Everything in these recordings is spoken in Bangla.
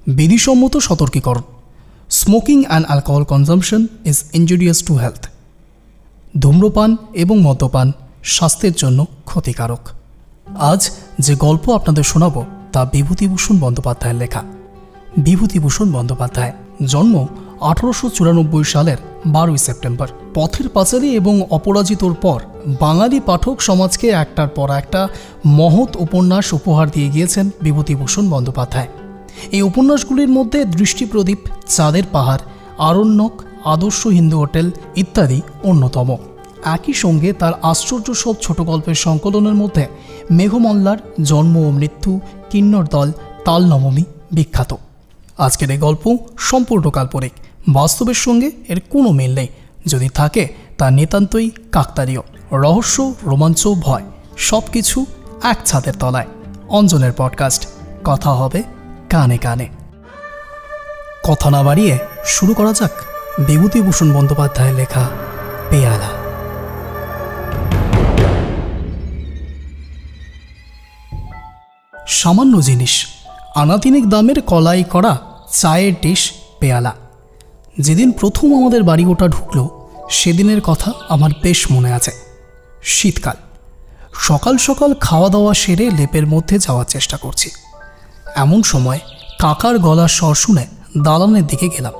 বিধিসম্মত সতর্কীকরণ। Smoking and alcohol consumption is injurious to health. ধূম্রপান এবং মদ্যপান স্বাস্থ্যের জন্য ক্ষতিকারক। আজ যে গল্প আপনাদের শোনাব তা বিভূতিভূষণ বন্দ্যোপাধ্যায়ের লেখা। বিভূতিভূষণ বন্দ্যোপাধ্যায় জন্ম 1894 সালের 12 সেপ্টেম্বর। পথের পাঁচালী এবং অপরাজিতর পর বাঙালি পাঠক সমাজকে একটার পর একটা মহৎ উপন্যাস উপহার দিয়ে গিয়েছেন বিভূতিভূষণ বন্দ্যোপাধ্যায়। এই উপন্যাসগুলির মধ্যে দৃষ্টিপ্রদীপ, চাঁদের পাহাড়, আরণ্যক, আদর্শ হিন্দু হোটেল ইত্যাদি অন্যতম। একই সঙ্গে তার আশ্চর্য সব ছোট গল্পের সংকলনের মধ্যে মেঘমল্লার জন্ম ও মৃত্যু, কিন্নর দল, তাল নবমী বিখ্যাত। আজকের এই গল্প সম্পূর্ণ কাল্পনিক, বাস্তবের সঙ্গে এর কোনো মিল নেই। যদি থাকে তা নিতান্তই কাকতালীয়। রহস্য, রোমাঞ্চ, ভয় সব কিছু এক ছাদের তলায়। অঞ্জনের পডকাস্ট, কথা হবে কানে কানে। কথা না বাড়িয়ে শুরু করা যাক বিভূতিভূষণ বন্দ্যোপাধ্যায়ের লেখা পেয়ালা। সামান্য জিনিস, আনাতিনিক দামের কলাই করা চায়ের ডিশ পেয়ালা। যেদিন প্রথম আমাদের বাড়ি ওটা ঢুকলো সেদিনের কথা আমার বেশ মনে আছে। শীতকাল, সকাল সকাল খাওয়া দাওয়া সেরে লেপের মধ্যে যাওয়ার চেষ্টা করছি। এমন সময় কাকার গলার স্বর শুনে দালানের দিকে গেলাম।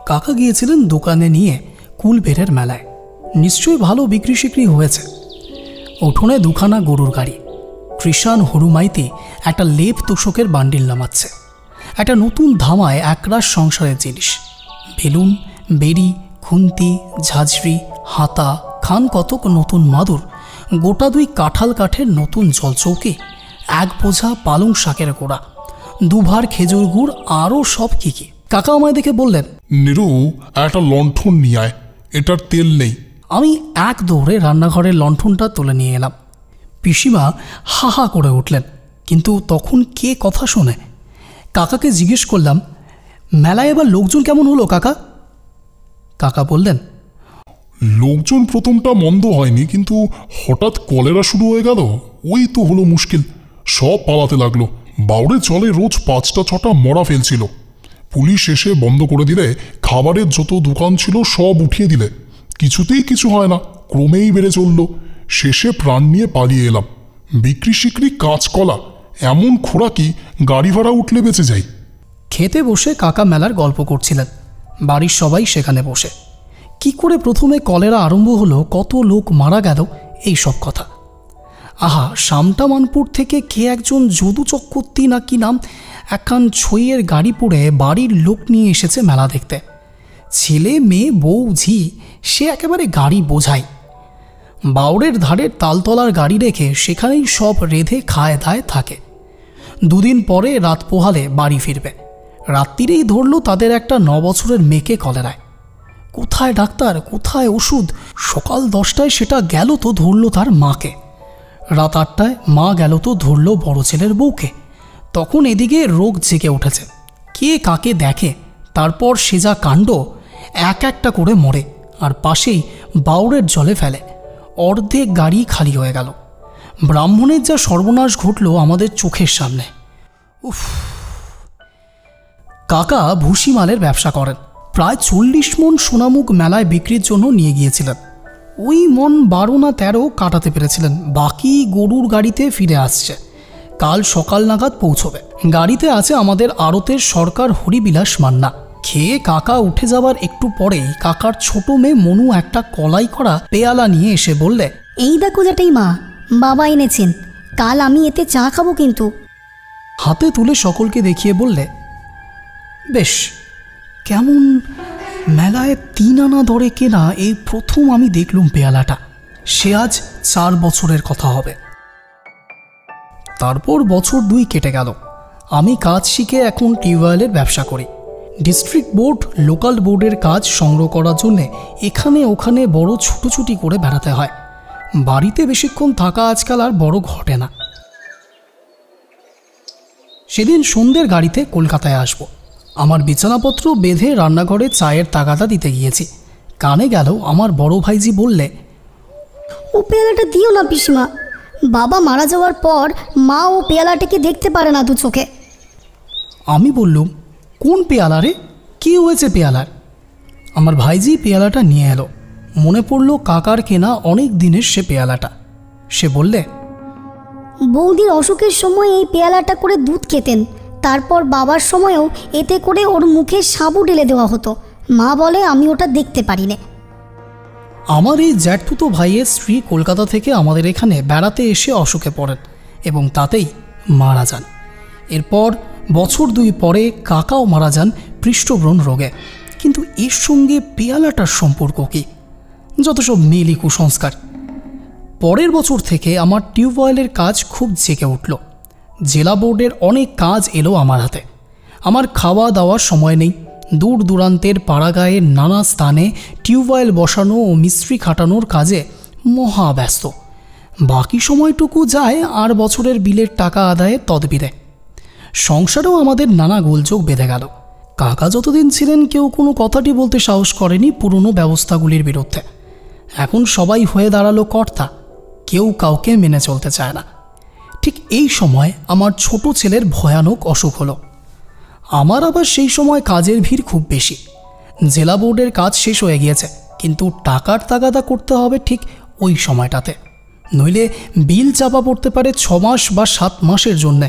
কাকা গিয়েছিলেন দোকানে নিয়ে কুলবেড়ের মেলায়। নিশ্চয়ই ভালো বিক্রি সিক্রি হয়েছে। উঠোনে দুখানা গরুর গাড়ি। কৃষাণ হরুমাইতি একটা লেপ তোষকের বান্ডিল নামাচ্ছে। একটা নতুন ধামায় একরাশ সংসারের জিনিস, বেলুন, বেড়ি, খুন্তি, ঝাঁঝরি, হাতা, খান কতক নতুন মাদুর, গোটা 2 কাঁঠাল কাঠের নতুন জলচৌকি, 1 বোঝা পালং শাকের গোড়া, 2 ভার খেজুর গুড়, আরও সব কি কি। কাকা আমায় দেখে বললেন, নিরু, একটা লণ্ঠন নিয়ে আয়, এটার তেল নেই। আমি এক দৌড়ে রান্নাঘরের লণ্ঠনটা তুলে নিয়ে এলাম। পিসিমা হা হা করে উঠলেন, কিন্তু তখন কে কথা শোনে। কাকাকে জিজ্ঞেস করলাম, মেলায় এবার লোকজন কেমন হলো কাকা? কাকা বললেন, লোকজন প্রথমটা মন্দ হয়নি, কিন্তু হঠাৎ কলেরা শুরু হয়ে গেল, ওই তো হলো মুশকিল। সব পালাতে লাগলো। বাউরে জলে রোজ 5টা-6টা মরা ফেলছিল। পুলিশ এসে বন্ধ করে দিলে, খাবারের যত দোকান ছিল সব উঠিয়ে দিলে। কিছুতেই কিছু হয় না, ক্রমেই বেড়ে চলল। শেষে প্রাণ নিয়ে পালিয়ে এলাম। বিক্রি সিক্রি কাঁচকলা, এমন খোরাকি গাড়ি ভাড়া উঠলে বেঁচে যাই। খেতে বসে কাকা মেলার গল্প করছিলেন। বাড়ির সবাই সেখানে বসে। কি করে প্রথমে কলেরা আরম্ভ হলো, কত লোক মারা গেল, এই সব কথা। আহা, সামটামানপুর থেকে কে একজন যদু চক্রবর্তী না কি নাম, একখান ছইয়ের গাড়ি পড়ে বাড়ির লোক নিয়ে এসেছে মেলা দেখতে। ছেলে মেয়ে বউ ঝি, সে একেবারে গাড়ি বোঝাই। বাউরের ধারের তালতলার গাড়ি রেখে সেখানেই সব রেঁধে খায় দায় থাকে। 2 দিন পরে রাত পোহালে বাড়ি ফিরবে। রাত্রিরেই ধরল তাদের একটা 9 বছরের মেয়েকে কলেরায়। কোথায় ডাক্তার, কোথায় ওষুধ? সকাল 10টায় সেটা গেল তো ধরল তার মাকে। রাত 8টায় মা গেল তো ধরল বড় ছেলের বউকে। তখন এদিকে রোগ জেগে উঠেছে। কে কাকে দেখে, তারপর সে যা কাণ্ড, এক একটা করে মরে আর পাশেই বাউরের জলে ফেলে। অর্ধেক গাড়ি খালি হয়ে গেল। ব্রাহ্মণের যা সর্বনাশ ঘটল আমাদের চোখের সামনে। উফ। কাকা ভুসিমালের ব্যবসা করেন। প্রায় 40 মণ সোনামুখ মেলায় বিক্রির জন্য নিয়ে গিয়েছিলেন। ওই মণ 12 না 13 কাটাতে পেরেছিলেন। বাকি গরুর গাড়িতে ফিরে আসছে। কাল সকাল নাগাদ পৌঁছবে। গাড়িতে আছে আমাদের আড়তের সরকার হরিবিলাস মান্না। খেয়ে কাকা উঠে যাবার একটু পরেই কাকার ছোট মেয়ে মনু একটা কলাই করা পেয়ালা নিয়ে এসে বললে, এই দেখো যেটাই মা, বাবা এনেছেন, কাল আমি এতে চা খাবো কিন্তু। হাতে তুলে সকলকে দেখিয়ে বললে, বেশ, কেমন মেলায় 3 আনা দরে কেনা এই প্রথম আমি দেখলুম পেয়ালাটা। সে আজ 4 বছরের কথা হবে। তারপর বছর 2 কেটে গেল। আমি কাজ শিখে এখন টিউবওয়েলের ব্যবসা করি। ডিস্ট্রিক্ট বোর্ড, লোকাল বোর্ডের কাজ সংগ্রহ করার জন্যে এখানে ওখানে বড় ছুটোছুটি করে বেড়াতে হয়। বাড়িতে বেশিক্ষণ থাকা আজকাল আর বড় ঘটে না। সেদিন সন্ধ্যের গাড়িতে কলকাতায় আসব। আমার বিছানাপত্র বেঁধে রান্নাঘরে চায়ের তাগাদা দিতে গিয়েছি। কানে গেল আমার বড় ভাইজি বললে, ও পেয়ালাটা দিও না পিসিমা, বাবা মারা যাওয়ার পর মা ও পেয়ালাটাকে দেখতে পারে না 2 চোখে। আমি বললুম, কোন পেয়ালা রে? কী হয়েছে পেয়ালার? আমার ভাইজি পেয়ালাটা নিয়ে এলো। মনে পড়ল কাকার কেনা অনেক দিনের সে পেয়ালাটা। সে বললে, বৌদির অসুখের সময় এই পেয়ালাটা করে দুধ খেতেন, তারপর বাবার সময়ও এতে করে ওর মুখে সাবু ঢেলে দেওয়া হতো। মা বলে আমি ওটা দেখতে পারি না। আমার এই জ্যাঠতুতো ভাইয়ের স্ত্রী কলকাতা থেকে আমাদের এখানে বেড়াতে এসে অসুখে পড়েন এবং তাতেই মারা যান। এরপর বছর 2 পরে কাকাও মারা যান পৃষ্ঠব্রণ রোগে। কিন্তু এর সঙ্গে পেয়ালাটার সম্পর্ক কী? যত সব মেলি কুসংস্কার। পরের বছর থেকে আমার টিউবওয়েলের কাজ খুব জেগে উঠল। জেলা বোর্ডের অনেক কাজ এলো আমার হাতে। আমার খাওয়া দাওয়ার সময় নেই। দূর দূরান্তের পাড়াগাঁয়ের নানা স্থানে টিউবওয়েল বসানো ও মিস্ত্রি খাটানোর কাজে মহাব্যস্ত। বাকি সময়টুকু যায় আর বছরের বিলের টাকা আদায়ের তদবিরে। সংসারেও আমাদের নানা গোলযোগ বেঁধে গেল। কাকা যতদিন ছিলেন কেউ কোনো কথাটি বলতে সাহস করেনি পুরনো ব্যবস্থাগুলির বিরুদ্ধে। এখন সবাই হয়ে দাঁড়ালো কর্তা, কেউ কাউকে মেনে চলতে চায় না। ঠিক এই সময় আমার ছোট ছেলের ভয়ানক অসুখ হলো। আমার আবার সেই সময় কাজের ভিড় খুব বেশি। জেলা বোর্ডের কাজ শেষ হয়ে গিয়েছে, কিন্তু টাকার তাগাদা করতে হবে ঠিক ওই সময়টাতে, নইলে বিল চাপা পড়তে পারে 6 মাস বা 7 মাসের জন্যে।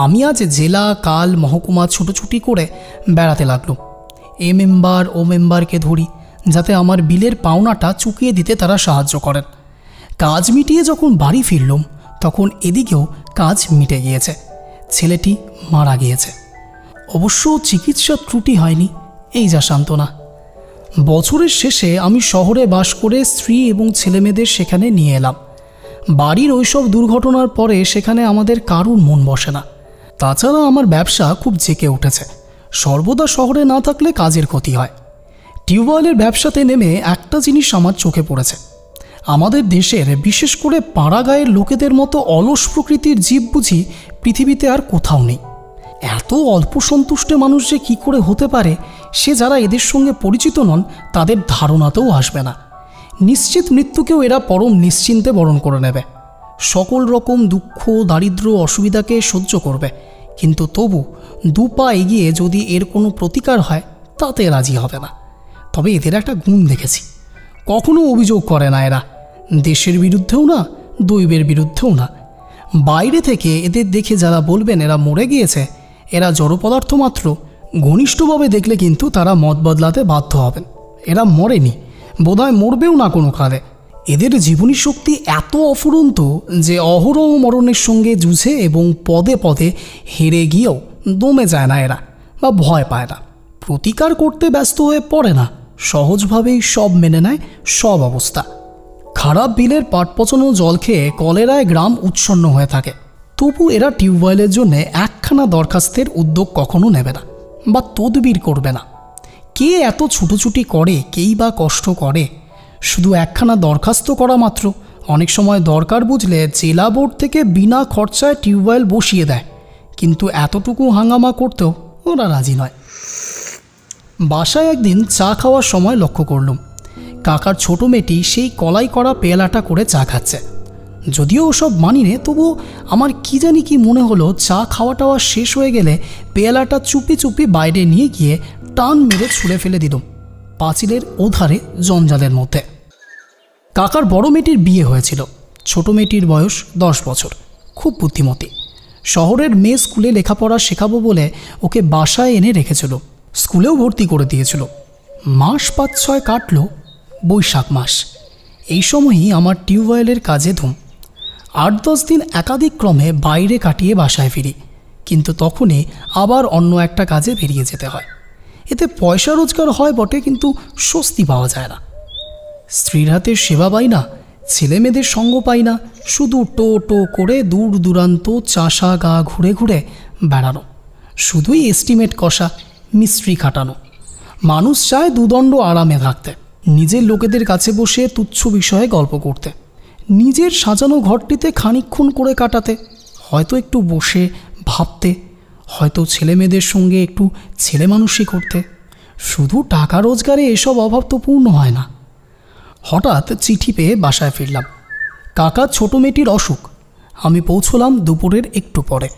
আমি আজ জেলা, কাল, মহকুমা ছুটোছুটি করে বেড়াতে লাগলাম। এ মেম্বার ও মেম্বারকে ধরি, যাতে আমার বিলের পাওনাটা চুকিয়ে দিতে তারা সাহায্য করেন। কাজ মিটিয়ে যখন বাড়ি ফিরলাম তখন এদিকেও কাজ মিটে গিয়েছে। ছেলেটি মারা গিয়েছে। অবশ্য চিকিৎসার ত্রুটি হয়নি, এই যা সান্ত্বনা। বছরের শেষে আমি শহরে বাস করে স্ত্রী এবং ছেলেমেয়েদের সেখানে নিয়ে এলাম। বাড়ির ওইসব দুর্ঘটনার পরে সেখানে আমাদের কারুর মন বসে না। তাছাড়া আমার ব্যবসা খুব জেঁকে উঠেছে। সর্বদা শহরে না থাকলে কাজের ক্ষতি হয়। টিউবওয়েলের ব্যবসাতে নেমে একটা জিনিস আমার চোখে পড়েছে। আমাদের দেশের, বিশেষ করে পাড়াগাঁয়ের লোকেদের মতো অলস প্রকৃতির জীব বুঝি পৃথিবীতে আর কোথাও নেই। এত অল্প সন্তুষ্ট মানুষ যে কী করে হতে পারে, সে যারা এদের সঙ্গে পরিচিত নন তাদের ধারণাতেও আসবে না। নিশ্চিত মৃত্যুকেও এরা পরম নিশ্চিন্তে বরণ করে নেবে। সকল রকম দুঃখ, দারিদ্র্য, অসুবিধাকে সহ্য করবে, কিন্তু তবু 2 পা এগিয়ে যদি এর কোনো প্রতিকার হয় তাতে রাজি হবে না। তবে এদের একটা গুণ দেখেছি, কখনো অভিযোগ করে না এরা, দেশের বিরুদ্ধেও না, দৈবের বিরুদ্ধেও না। বাইরে থেকে এদের দেখে যারা বলবেন এরা মরে গিয়েছে, এরা জড় পদার্থ মাত্র, ঘনিষ্ঠভাবে দেখলে কিন্তু তারা মত বদলাতে বাধ্য হবেন। এরা মরেনি, বোধহয় মরবেও না কোনো কালে। এদের জীবনী শক্তি এত অফুরন্ত যে অহরহ মরণের সঙ্গে যুঝে এবং পদে পদে হেরে গিয়েও দমে যায় না এরা, বা ভয় পায় না। প্রতিকার করতে ব্যস্ত হয়ে পড়ে না, সহজভাবেই সব মেনে নেয় সব অবস্থা। খারাপ বিলের পাট পচানো জল খেয়ে কলেরায় গ্রাম উচ্ছন্ন হয়ে থাকে, তবু এরা টিউবওয়েলের জন্য একখানা দরখাস্তের উদ্যোগ কখনো নেবে না বা তদবির করবে না। কে এত ছুটোছুটি করে, কেই বা কষ্ট করে? শুধু একখানা দরখাস্ত করা মাত্র। অনেক সময় দরকার বুঝলে জেলা বোর্ড থেকে বিনা খরচায় টিউবওয়েল বসিয়ে দেয়, কিন্তু এতটুকু হাঙ্গামা করতেও ওরা রাজি নয়। বাসায় একদিন চা খাওয়ার সময় লক্ষ্য করলাম কাকার ছোট মেয়েটি সেই কলাই করা পেয়ালাটা করে চা খাচ্ছে। যদিও ওসব মানি নে, তবুও আমার কি জানি কি মনে হলো চা খাওয়া টাওয়া শেষ হয়ে গেলে পেয়ালাটা চুপি চুপি বাইরে নিয়ে গিয়ে টান মেরে ছুঁড়ে ফেলে দিলাম পাঁচিলের ওধারে জঞ্জালের মধ্যে। কাকার বড় মেয়েটির বিয়ে হয়েছিল, ছোট মেয়েটির বয়স 10 বছর, খুব বুদ্ধিমতী। শহরের মেয়ে স্কুলে লেখাপড়া শেখাবো বলে ওকে বাসায় এনে রেখেছিল, স্কুলেও ভর্তি করে দিয়েছিল। মাস 5-6 কাটল, বৈশাখ মাস। এই সময়ই আমার টিউবওয়েলের কাজে ধুম। 8-10 দিন একাধিক ক্রমে বাইরে কাটিয়ে বাসায় ফিরি, কিন্তু তখনই আবার অন্য একটা কাজে বেরিয়ে যেতে হয়। এতে পয়সা রোজগার হয় বটে, কিন্তু স্বস্তি পাওয়া যায় না। স্ত্রীর হাতের সেবা পাই না, ছেলে মেয়েদের সঙ্গ পাই না, শুধু টো টো করে দূর দূরান্ত চাষা গা ঘুরে ঘুরে বেড়ানো, শুধুই এস্টিমেট কষা, মিস্ত্রি খাটানো। মানুষ চায় দুদণ্ড আরামে থাকতে, নিজের লোকেদের কাছে বসে তুচ্ছ বিষয়ে গল্প করতে, নিজের সাজানো ঘরটিতে খানিকক্ষণ করে কাটাতে, হয়তো একটু বসে ভাবতে, হয়তো ছেলে মেয়েদের সঙ্গে একটু ছেলে মানুষই করতে। শুধু টাকা রোজগারে এসব অভাব তো পূর্ণ হয় না। হঠাৎ চিঠি পেয়ে বাসায় ফিরলাম। কাকার ছোট মেয়েটির অসুখ। আমি পৌঁছলাম দুপুরের একটু পরে।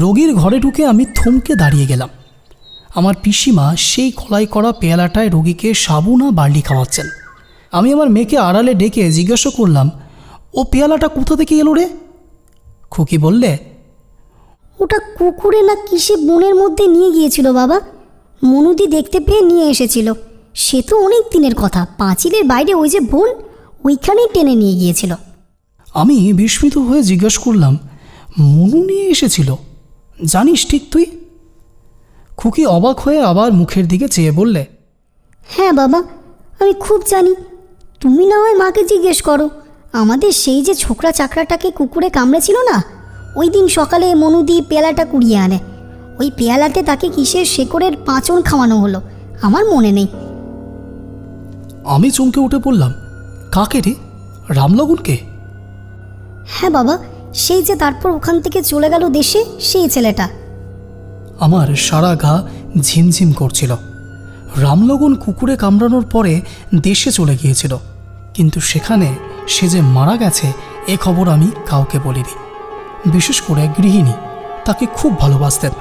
রোগীর ঘরে ঢুকে আমি থমকে দাঁড়িয়ে গেলাম। আমার পিসিমা সেই খোলাই করা পেয়ালাটায় রোগীকে সাবু না বার্লি খাওয়াচ্ছেন। আমি আমার মেয়েকে আড়ালে ডেকে জিজ্ঞাসা করলাম, ও পেয়ালাটা কোথা থেকে এলো রে? খুকি বললে, ওটা কুকুরে না কিসে বনের মধ্যে নিয়ে গিয়েছিল বাবা। মনুদি দেখতে পেয়ে নিয়ে এসেছিল। সে তো অনেক দিনের কথা, পাঁচিলের বাইরে ওই যে বন, ওইখানেই টেনে নিয়ে গিয়েছিল। আমি বিস্মিত হয়ে জিজ্ঞাসা করলাম, মনু নিয়ে এসেছিল? জানিস ঠিক তুই? খুকি অবাক হয়ে আবার মুখের দিকে চেয়ে বললে, হ্যাঁ বাবা, আমি খুব জানি। তুমি না হয় মাকে জিজ্ঞেস করো। আমাদের সেই যে ছোকরা চাকরাটাকে কুকুরে কামড়েছিল না, ওই দিন সকালে মনুদি পেয়ালাটা কুড়িয়ে আনে। ওই পেয়ালাতে তাকে কিসের শেকড়ের পাঁচন খাওয়ানো হলো, আমার মনে নেই। আমি চমকে উঠে বললাম, কাকে রে? রামলগনকে? হ্যাঁ বাবা, সেই যে তারপর ওখান থেকে চলে গেল দেশে, সেই ছেলেটা। আমার সারা গা ঝিমঝিম করছিল। রামলগন কুকুরে কামড়ানোর পরে দেশে চলে গিয়েছিল, কিন্তু সেখানে সে যে মারা গেছে এ খবর আমি কাউকে বলিনি। বিশেষ করে গৃহিণী তাকে খুব ভালোবাসতেন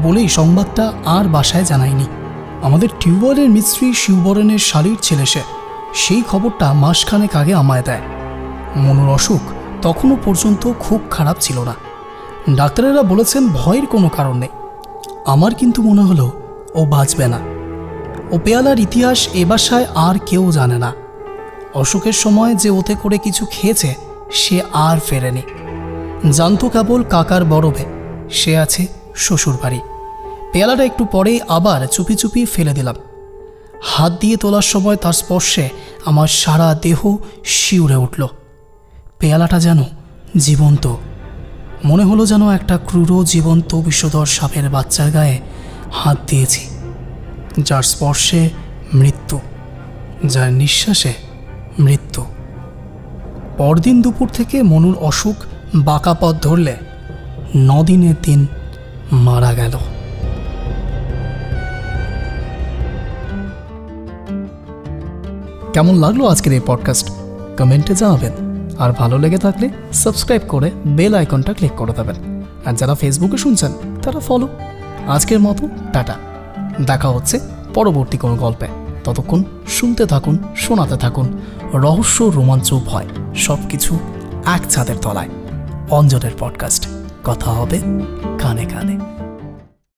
বলেই সংবাদটা আর বাসায় জানায়নি। আমাদের টিউবওয়েলের মিস্ত্রি শিববরণের শালীর ছেলে সে। সেই খবরটা মাসখানেক আগে আমায় দেয়। মনুর অসুখ তখনও পর্যন্ত খুব খারাপ ছিল না। ডাক্তারেরা বলেছেন ভয়ের কোনো কারণ নেই। আমার কিন্তু মনে হলো ও বাঁচবে না। ও পেয়ালার ইতিহাস এ বাসায় আর কেউ জানে না। অসুখের সময় যে ওতে করে কিছু খেয়েছে সে আর ফেরেনি। জানতো কেবল কাকার বড়বে, সে আছে শ্বশুর বাড়ি। পেয়ালাটা একটু পরেই আবার চুপি চুপি ফেলে দিলাম। হাত দিয়ে তোলার সময় তার স্পর্শে আমার সারা দেহ শিউরে উঠল। পেয়ালাটা যেন জীবন্ত। মনে হলো যেন একটা ক্রূর জীবন্ত বিষধর সাপের বাচ্চার গায়ে হাত দিয়েছি, যার স্পর্শে মৃত্যু, যার নিঃশ্বাসে মৃত্যু। পরদিন দুপুর থেকে মনুর অসুখ বাঁকা পথ ধরলে 9 দিনের দিন মারা গেল। কেমন লাগলো আজকের এই পডকাস্ট? কমেন্টে জানাবেন। আর ভালো লেগে থাকলে সাবস্ক্রাইব করে বেল আইকনটা ক্লিক করে দেবেন। আর যারা ফেসবুকে শুনছেন তারা ফলো। আজকের মতো টাটা। দেখা হচ্ছে পরবর্তী কোনো গল্পে। ততক্ষণ শুনতে থাকুন, শোনাতে থাকুন রহস্য, রোমাঞ্চ, ভয় সব কিছু এক ছাদের তলায়। অঞ্জনের পডকাস্ট। কথা হবে কানে কানে।